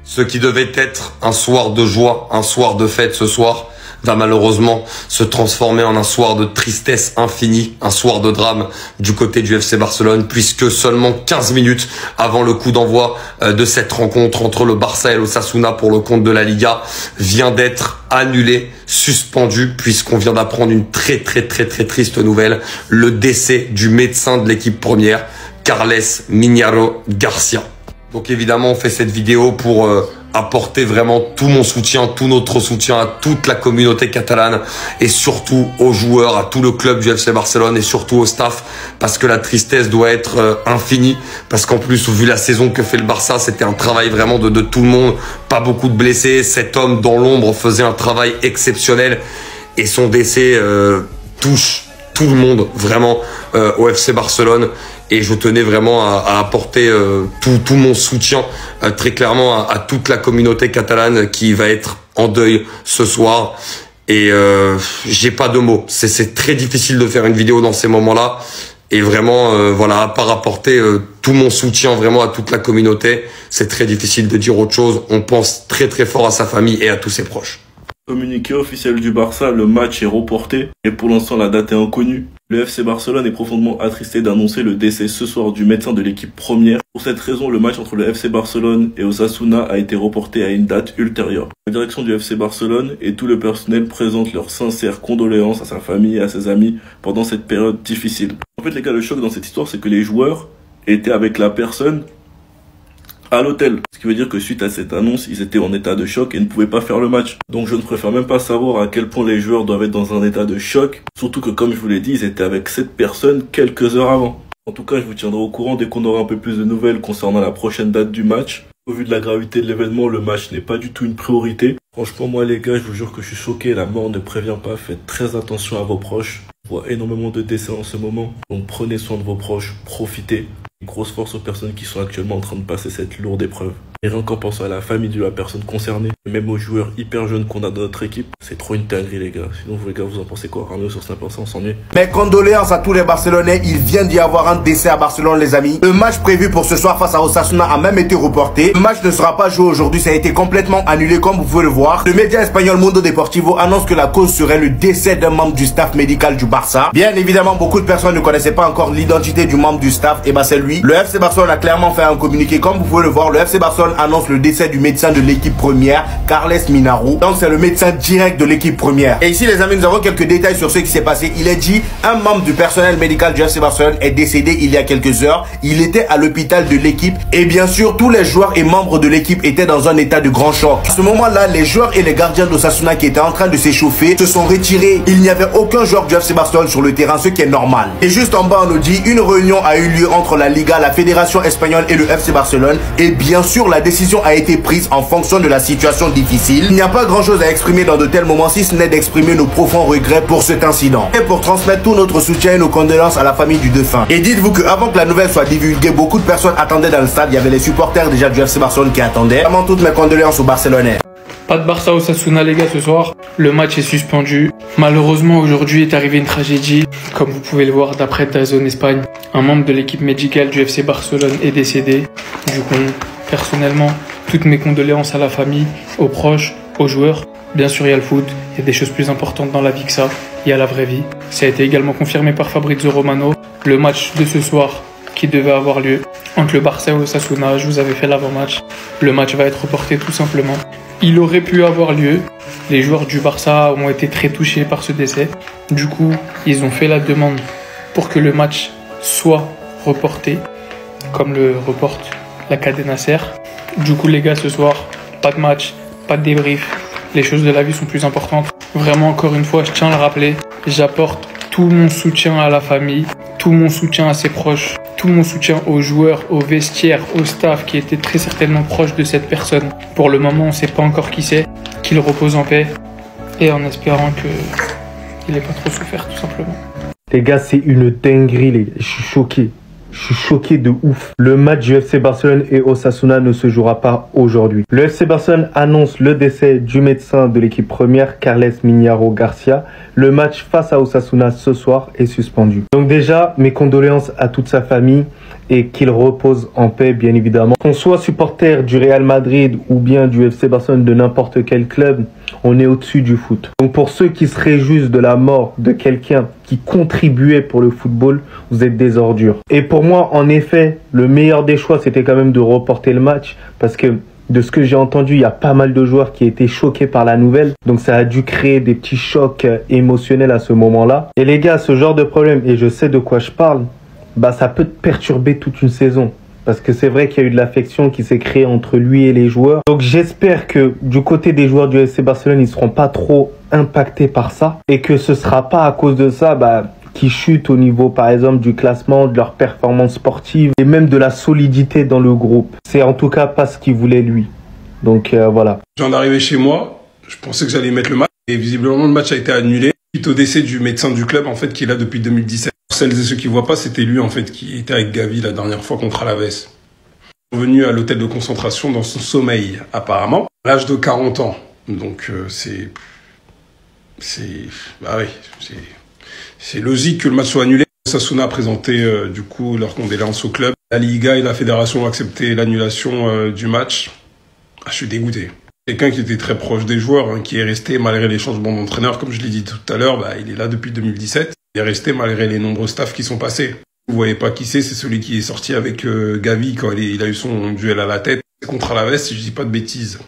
Ce qui devait être un soir de joie, un soir de fête ce soir, va malheureusement se transformer en un soir de tristesse infinie, un soir de drame du côté du FC Barcelone, puisque seulement 15 minutes avant le coup d'envoi de cette rencontre entre le Barça et l'Osasuna pour le compte de la Liga vient d'être annulé, suspendu, puisqu'on vient d'apprendre une très triste nouvelle, le décès du médecin de l'équipe première, Carles Miñaro Garcia. Donc évidemment, on fait cette vidéo pour apporter vraiment tout mon soutien, tout notre soutien à toute la communauté catalane et surtout aux joueurs, à tout le club du FC Barcelone et surtout au staff, parce que la tristesse doit être infinie, parce qu'en plus, vu la saison que fait le Barça, c'était un travail vraiment de tout le monde, pas beaucoup de blessés, cet homme dans l'ombre faisait un travail exceptionnel et son décès touche tout le monde vraiment au FC Barcelone. Et je tenais vraiment à apporter tout mon soutien très clairement à toute la communauté catalane qui va être en deuil ce soir. Et j'ai pas de mots. C'est très difficile de faire une vidéo dans ces moments-là. Et vraiment, voilà, à part apporter tout mon soutien vraiment à toute la communauté, c'est très difficile de dire autre chose. On pense très fort à sa famille et à tous ses proches. Communiqué officiel du Barça, le match est reporté et pour l'instant la date est inconnue. Le FC Barcelone est profondément attristé d'annoncer le décès ce soir du médecin de l'équipe première. Pour cette raison, le match entre le FC Barcelone et Osasuna a été reporté à une date ultérieure. La direction du FC Barcelone et tout le personnel présentent leurs sincères condoléances à sa famille et à ses amis pendant cette période difficile. En fait les gars, le choc dans cette histoire, c'est que les joueurs étaient avec la personne à l'hôtel. Ce qui veut dire que suite à cette annonce, ils étaient en état de choc et ne pouvaient pas faire le match. Donc je ne préfère même pas savoir à quel point les joueurs doivent être dans un état de choc. Surtout que comme je vous l'ai dit, ils étaient avec cette personne quelques heures avant. En tout cas, je vous tiendrai au courant dès qu'on aura un peu plus de nouvelles concernant la prochaine date du match. Au vu de la gravité de l'événement, le match n'est pas du tout une priorité. Franchement, moi les gars, je vous jure que je suis choqué. La mort ne prévient pas. Faites très attention à vos proches. On voit énormément de décès en ce moment. Donc prenez soin de vos proches. Profitez. Grosse force aux personnes qui sont actuellement en train de passer cette lourde épreuve. Et rien qu'en pensant à la famille de la personne concernée, et même aux joueurs hyper jeunes qu'on a dans notre équipe, c'est trop une dinguerie les gars. Sinon vous les gars, vous en pensez quoi? Ramène sur Snap, on s'ennuie. Mes condoléances à tous les Barcelonais, il vient d'y avoir un décès à Barcelone les amis. Le match prévu pour ce soir face à Osasuna a même été reporté. Le match ne sera pas joué aujourd'hui, ça a été complètement annulé comme vous pouvez le voir. Le média espagnol Mundo Deportivo annonce que la cause serait le décès d'un membre du staff médical du Barça. Bien évidemment, beaucoup de personnes ne connaissaient pas encore l'identité du membre du staff, et bah c'est lui. Le FC Barcelone a clairement fait un communiqué, comme vous pouvez le voir. Le FC Barcelone annonce le décès du médecin de l'équipe première, Carles Miñaro. Donc c'est le médecin direct de l'équipe première. Et ici les amis, nous avons quelques détails sur ce qui s'est passé. Il est dit, un membre du personnel médical du FC Barcelone est décédé il y a quelques heures. Il était à l'hôpital de l'équipe et bien sûr tous les joueurs et membres de l'équipe étaient dans un état de grand choc. À ce moment-là, les joueurs et les gardiens d'Osasuna qui étaient en train de s'échauffer se sont retirés. Il n'y avait aucun joueur du FC Barcelone sur le terrain, ce qui est normal. Et juste en bas on nous dit, une réunion a eu lieu entre la Liga, la Fédération espagnole et le FC Barcelone et bien sûr la décision a été prise en fonction de la situation difficile. Il n'y a pas grand chose à exprimer dans de tels moments si ce n'est d'exprimer nos profonds regrets pour cet incident et pour transmettre tout notre soutien et nos condoléances à la famille du défunt. Et dites-vous que avant que la nouvelle soit divulguée, beaucoup de personnes attendaient dans le stade. Il y avait les supporters déjà du FC Barcelone qui attendaient. Vraiment toutes mes condoléances aux Barcelonais. Pas de Barça Osasuna les gars ce soir, le match est suspendu. Malheureusement aujourd'hui est arrivée une tragédie, comme vous pouvez le voir d'après DAZN Espagne. Un membre de l'équipe médicale du FC Barcelone est décédé. Du coup, personnellement, toutes mes condoléances à la famille, aux proches, aux joueurs. Bien sûr il y a le foot, il y a des choses plus importantes dans la vie que ça, il y a la vraie vie. Ça a été également confirmé par Fabrizio Romano. Le match de ce soir qui devait avoir lieu entre le Barça et Osasuna, je vous avais fait l'avant-match. Le match va être reporté tout simplement. Il aurait pu avoir lieu. Les joueurs du Barça ont été très touchés par ce décès. Du coup, ils ont fait la demande pour que le match soit reporté, comme le reporte la Cadena Ser. Du coup, les gars, ce soir, pas de match, pas de débrief. Les choses de la vie sont plus importantes. Vraiment, encore une fois, je tiens à le rappeler, j'apporte tout mon soutien à la famille, tout mon soutien à ses proches, tout mon soutien aux joueurs, aux vestiaires, au staff qui était très certainement proche de cette personne. Pour le moment, on ne sait pas encore qui c'est, qu'il repose en paix et en espérant qu'il n'ait pas trop souffert tout simplement. Les gars, c'est une dinguerie, les gars. Je suis choqué. Je suis choqué de ouf. Le match du FC Barcelone et Osasuna ne se jouera pas aujourd'hui. Le FC Barcelone annonce le décès du médecin de l'équipe première, Carles Miñaro Garcia. Le match face à Osasuna ce soir est suspendu. Donc déjà, mes condoléances à toute sa famille et qu'il repose en paix, bien évidemment. Qu'on soit supporter du Real Madrid ou bien du FC Barcelone, de n'importe quel club, on est au-dessus du foot. Donc pour ceux qui se réjouissent de la mort de quelqu'un qui contribuait pour le football, vous êtes des ordures. Et pour moi, en effet, le meilleur des choix, c'était quand même de reporter le match, parce que de ce que j'ai entendu, il y a pas mal de joueurs qui étaient choqués par la nouvelle. Donc ça a dû créer des petits chocs émotionnels à ce moment-là. Et les gars, ce genre de problème, et je sais de quoi je parle, bah ça peut perturber toute une saison. Parce que c'est vrai qu'il y a eu de l'affection qui s'est créée entre lui et les joueurs. Donc j'espère que du côté des joueurs du FC Barcelone, ils ne seront pas trop impactés par ça. Et que ce ne sera pas à cause de ça qui chutent au niveau, par exemple, du classement, de leur performance sportive et même de la solidité dans le groupe. C'est en tout cas pas ce qu'il voulait lui. Donc voilà. Je viens d'arriver chez moi. Je pensais que j'allais mettre le match. Et visiblement, le match a été annulé suite au décès du médecin du club, en fait, qui est là depuis 2017. Pour celles et ceux qui ne voient pas, c'était lui, en fait, qui était avec Gavi la dernière fois contre Alaves. Revenu à l'hôtel de concentration dans son sommeil, apparemment, à l'âge de 40 ans. Donc, c'est logique que le match soit annulé. Osasuna a présenté, du coup, leurs condoléances au club. La Liga et la Fédération ont accepté l'annulation du match. Je suis dégoûté. Quelqu'un qui était très proche des joueurs, qui est resté malgré les changements d'entraîneur, comme je l'ai dit tout à l'heure, il est là depuis 2017. Il est resté malgré les nombreux staffs qui sont passés. Vous voyez pas qui c'est celui qui est sorti avec Gavi quand il a eu son duel à la tête. C'est contre Alaves, si je dis pas de bêtises.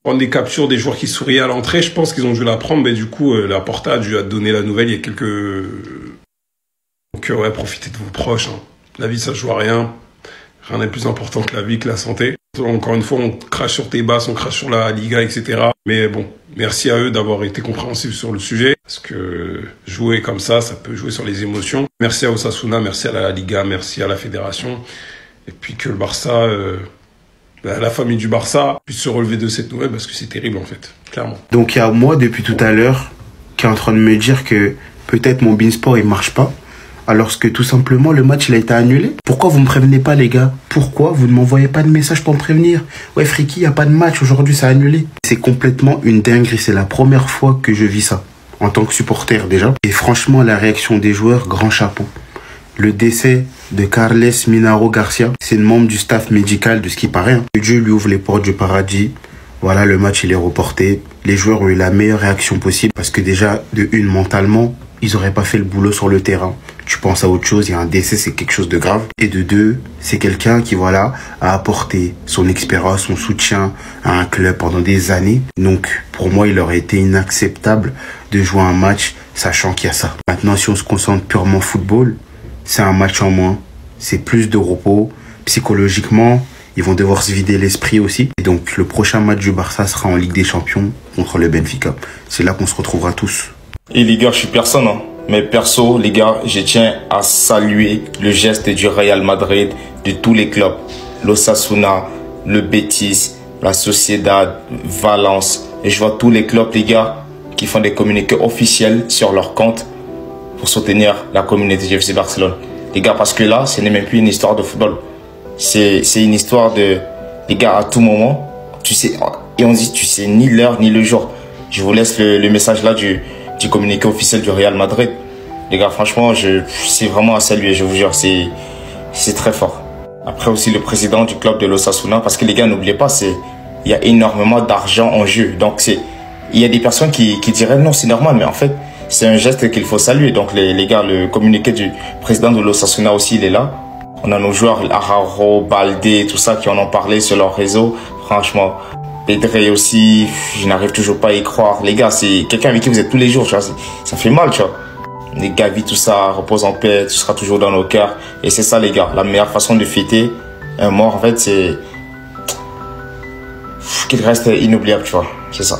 Prendre des captures des joueurs qui souriaient à l'entrée, je pense qu'ils ont dû la prendre, mais du coup, la Porta a dû donner la nouvelle il y a quelques... Donc ouais, profitez de vos proches. La vie, ça joue à rien. Rien n'est plus important que la vie, que la santé. Encore une fois, on crache sur Tebas, on crache sur la Liga, etc. Mais bon, merci à eux d'avoir été compréhensifs sur le sujet. Parce que jouer comme ça peut jouer sur les émotions. Merci à Osasuna, merci à la Liga, merci à la Fédération. Et puis que le Barça, la famille du Barça, puisse se relever de cette nouvelle, parce que c'est terrible en fait, clairement. Donc il y a moi, depuis tout à l'heure, qui est en train de me dire que peut-être mon Beansport, il marche pas. Alors que tout simplement, le match, il a été annulé. Pourquoi vous me prévenez pas, les gars? Pourquoi vous ne m'envoyez pas de message pour me prévenir? Ouais, Friki, il n'y a pas de match aujourd'hui, c'est annulé. C'est complètement une dinguerie. C'est la première fois que je vis ça, en tant que supporter déjà. Et franchement, la réaction des joueurs, grand chapeau. Le décès de Carles Minaro Garcia, c'est le membre du staff médical de ce qui paraît. Que Dieu lui ouvre les portes du paradis. Voilà, le match, il est reporté. Les joueurs ont eu la meilleure réaction possible. Parce que déjà, de une, mentalement, ils n'auraient pas fait le boulot sur le terrain. Tu penses à autre chose, il y a un décès, c'est quelque chose de grave. Et de deux, c'est quelqu'un qui, voilà, a apporté son expérience, son soutien à un club pendant des années. Donc, pour moi, il aurait été inacceptable de jouer un match sachant qu'il y a ça. Maintenant, si on se concentre purement football, c'est un match en moins. C'est plus de repos. Psychologiquement, ils vont devoir se vider l'esprit aussi. Et donc, le prochain match du Barça sera en Ligue des Champions contre le Benfica. C'est là qu'on se retrouvera tous. Et les gars, je suis personne, mais perso, les gars, je tiens à saluer le geste du Real Madrid, de tous les clubs. L'Osasuna, le Betis, la Sociedad, Valence. Et je vois tous les clubs, les gars, qui font des communiqués officiels sur leur compte pour soutenir la communauté du FC Barcelone. Les gars, parce que là, ce n'est même plus une histoire de football. C'est une histoire de... Les gars, à tout moment, tu sais... Et on dit, tu sais ni l'heure ni le jour. Je vous laisse le message là du communiqué officiel du Real Madrid. Les gars, franchement, c'est vraiment à saluer, je vous jure, c'est très fort. Après aussi le président du club de l'Osasuna, parce que les gars, n'oubliez pas, il y a énormément d'argent en jeu. Donc il y a des personnes qui diraient non, c'est normal, mais en fait, c'est un geste qu'il faut saluer. Donc les gars, le communiqué du président de l'Osasuna aussi, il est là. On a nos joueurs, Araro, Baldé, tout ça, qui en ont parlé sur leur réseau. Franchement, Pedré aussi, je n'arrive toujours pas à y croire. Les gars, c'est quelqu'un avec qui vous êtes tous les jours, tu vois, ça fait mal, tu vois. Les Gavi, tout ça, repose en paix, tu seras toujours dans nos cœurs. Et c'est ça, les gars, la meilleure façon de fêter un mort, en fait, c'est qu'il reste inoubliable, tu vois, c'est ça.